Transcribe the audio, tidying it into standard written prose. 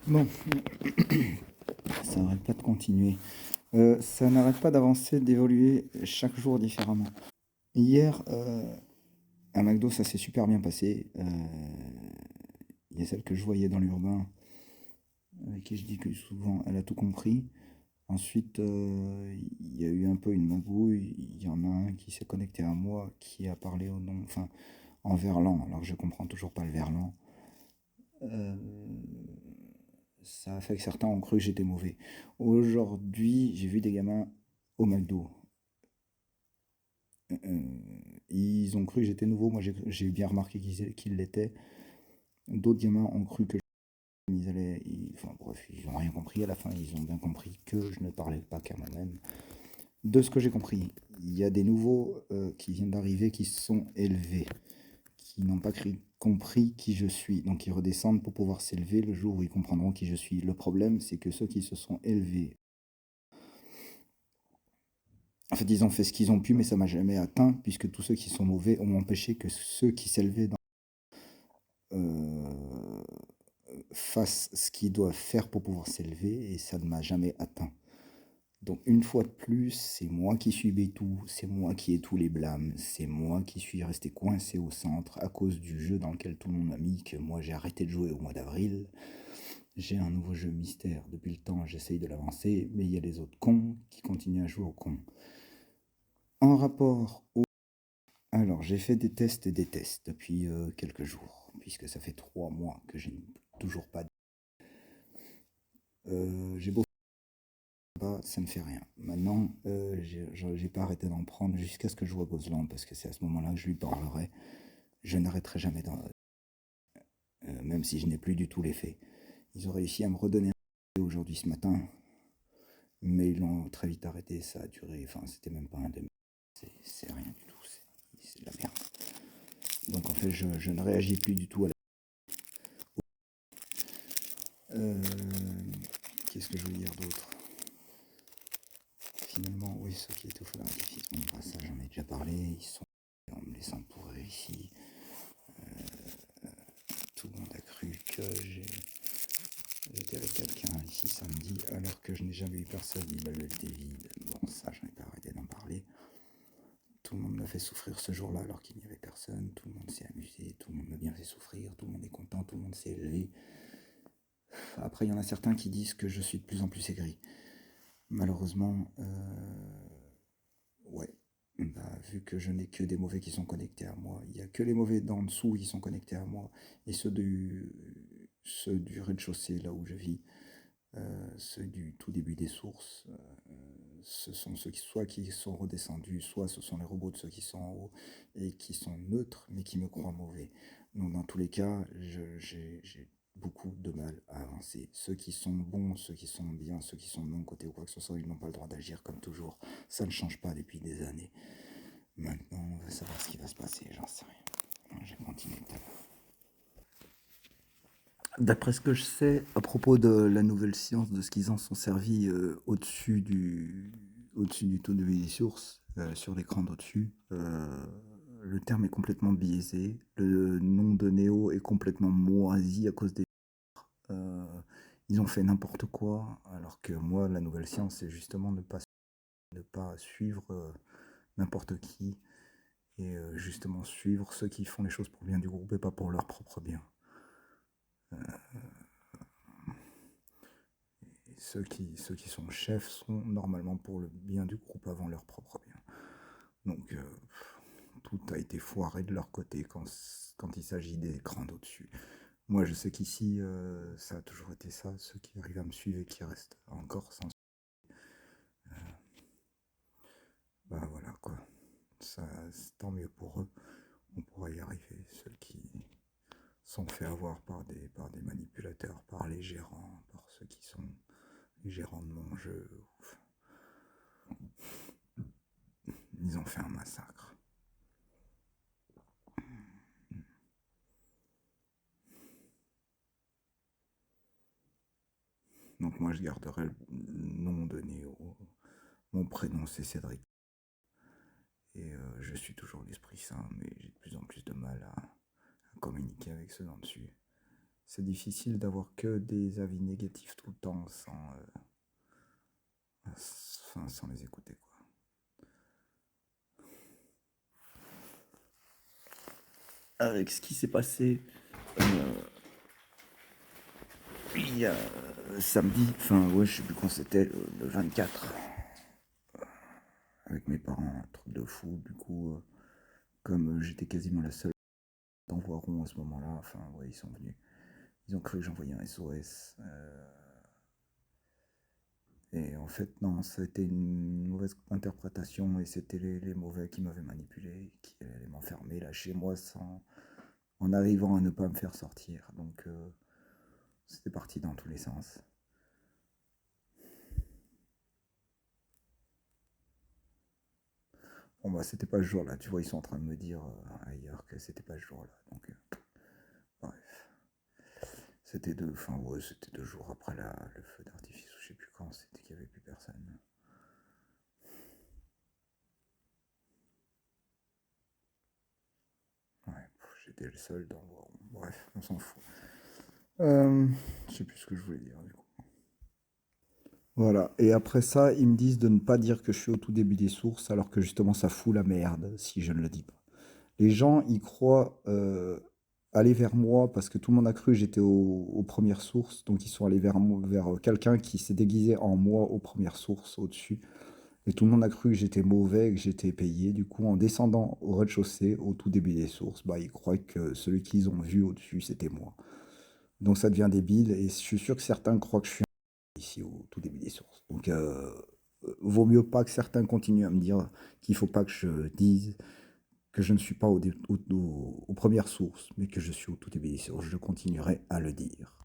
Bon, ça n'arrête pas de continuer. Ça n'arrête pas d'avancer, d'évoluer chaque jour différemment. Hier, à McDo, ça s'est super bien passé. Il y a celle que je voyais dans l'urbain, avec qui je dis que souvent elle a tout compris. Ensuite, il y a eu un peu une magouille. Il y en a un qui s'est connecté à moi, qui a parlé au nom, enfin, en verlan, alors que je comprends toujours pas le verlan. Euh, Ça a fait que certains ont cru que j'étais mauvais. Aujourd'hui, j'ai vu des gamins au McDo. Euh, Ils ont cru que j'étais nouveau. Moi, j'ai bien remarqué qu'ils l'étaient. D'autres gamins ont cru que enfin bref, ils n'ont rien compris. À la fin, ils ont bien compris que je ne parlais pas qu'à moi-même. De ce que j'ai compris, il y a des nouveaux qui viennent d'arriver qui se sont élevés, qui n'ont pas compris qui je suis. Donc ils redescendent pour pouvoir s'élever le jour où ils comprendront qui je suis. Le problème, c'est que ceux qui se sont élevés, en fait, ils ont fait ce qu'ils ont pu, mais ça m'a jamais atteint, puisque tous ceux qui sont mauvais ont empêché que ceux qui s'élevaient euh, fassent ce qu'ils doivent faire pour pouvoir s'élever, et ça ne m'a jamais atteint. Donc une fois de plus, c'est moi qui subis tout, c'est moi qui ai tous les blâmes, c'est moi qui suis resté coincé au centre à cause du jeu dans lequel tout le monde m'a mis, que moi j'ai arrêté de jouer au mois d'avril. J'ai un nouveau jeu mystère, depuis le temps j'essaye de l'avancer, mais il y a les autres cons qui continuent à jouer au con. En rapport au... Alors j'ai fait des tests et des tests depuis quelques jours, puisque ça fait 3 mois que je n'ai toujours pas... J'ai beau pas, ça ne fait rien. Maintenant, j'ai pas arrêté d'en prendre jusqu'à ce que je vois Gozland, parce que c'est à ce moment-là que je lui parlerai. Je n'arrêterai jamais, même si je n'ai plus du tout l'effet. Ils ont réussi à me redonner un aujourd'hui ce matin, mais ils l'ont très vite arrêté. Ça a duré, enfin, c'était même pas un demi. C'est rien du tout, c'est de la merde. Donc en fait, je ne réagis plus du tout à la... Euh, Qu'est-ce que je veux dire d'autre? Finalement, oui, ceux qui étouffent l'artifice, bon, bah, ça j'en ai déjà parlé. Ils sont en me laissant pourrir ici. Tout le monde a cru que j'étais avec quelqu'un ici samedi, alors que je n'ai jamais eu personne. L'immeuble était vide. Bon, ça, je n'ai pas arrêté d'en parler. Tout le monde m'a fait souffrir ce jour-là, alors qu'il n'y avait personne. Tout le monde s'est amusé, tout le monde m'a bien fait souffrir, tout le monde est content, tout le monde s'est élevé. Après, il y en a certains qui disent que je suis de plus en plus aigri. Malheureusement, ouais. Bah, vu que je n'ai que des mauvais qui sont connectés à moi, il n'y a que les mauvais d'en dessous qui sont connectés à moi, et ceux du rez-de-chaussée, là où je vis, ceux du tout début des sources, ce sont ceux qui sont redescendus, soit ce sont les robots de ceux qui sont en haut et qui sont neutres mais qui me croient mauvais. Donc dans tous les cas, j'ai beaucoup de mal à avancer. Ceux qui sont bons, ceux qui sont bien, ceux qui sont de mon côté ou quoi que ce soit, ils n'ont pas le droit d'agir comme toujours. Ça ne change pas depuis des années. Maintenant, on va savoir ce qui va se passer, j'en sais rien. Je vais continuer tout à l'heure. D'après ce que je sais à propos de la nouvelle science, de ce qu'ils en sont servis au-dessus du taux de vie source, sur l'écran d'au-dessus, le terme est complètement biaisé. Le nom de Néo est complètement moisi à cause des... Euh, Ils ont fait n'importe quoi, alors que moi, la nouvelle science, c'est justement ne pas suivre n'importe qui, et justement suivre ceux qui font les choses pour le bien du groupe et pas pour leur propre bien. Ceux qui sont chefs sont normalement pour le bien du groupe avant leur propre bien. Donc tout a été foiré de leur côté quand il s'agit des écrans d'au-dessus. Moi je sais qu'ici ça a toujours été ça, ceux qui arrivent à me suivre et qui restent encore sans... Bah voilà quoi, ça, tant mieux pour eux, on pourra y arriver. Ceux qui sont fait avoir par des manipulateurs, par les gérants, par ceux qui sont les gérants de mon jeu, ils ont fait un massacre. Donc moi je garderai le nom de Néo. Mon prénom c'est Cédric. Et je suis toujours l'Esprit Saint, mais j'ai de plus en plus de mal à communiquer avec ceux d'en dessus. c'est difficile d'avoir que des avis négatifs tout le temps sans les écouter, quoi. Avec ce qui s'est passé euh, il y a samedi, enfin ouais, je sais plus quand c'était, le 24, avec mes parents, un truc de fou, du coup, comme j'étais quasiment la seule d'envoi rond à ce moment-là, enfin ouais, ils sont venus. Ils ont cru que j'envoyais un SOS. Et en fait, non, ça a été une mauvaise interprétation et c'était les mauvais qui m'avaient manipulé, qui allaient m'enfermer là chez moi en arrivant à ne pas me faire sortir. Donc c'était parti dans tous les sens. Bon bah c'était pas ce jour-là, tu vois, ils sont en train de me dire ailleurs que c'était pas ce jour-là. Donc bref. C'était 2 jours après le feu d'artifice, ou je sais plus quand, c'était qu'il y avait plus personne. Ouais, j'étais le seul dans. Bref, on s'en fout. Je sais plus ce que je voulais dire du coup. Voilà, et après ça, ils me disent de ne pas dire que je suis au tout début des sources, alors que justement ça fout la merde si je ne le dis pas. Les gens, ils croient aller vers moi parce que tout le monde a cru que j'étais aux premières sources, donc ils sont allés vers quelqu'un qui s'est déguisé en moi aux premières sources au-dessus. Et tout le monde a cru que j'étais mauvais, que j'étais payé. Du coup, en descendant au rez-de-chaussée, au tout début des sources, bah, ils croient que celui qu'ils ont vu au-dessus, c'était moi. Donc ça devient débile, et je suis sûr que certains croient que je suis ici au tout début des sources. Donc, vaut mieux pas que certains continuent à me dire qu'il faut pas que je dise que je ne suis pas aux premières sources, mais que je suis au tout début des sources. Je continuerai à le dire.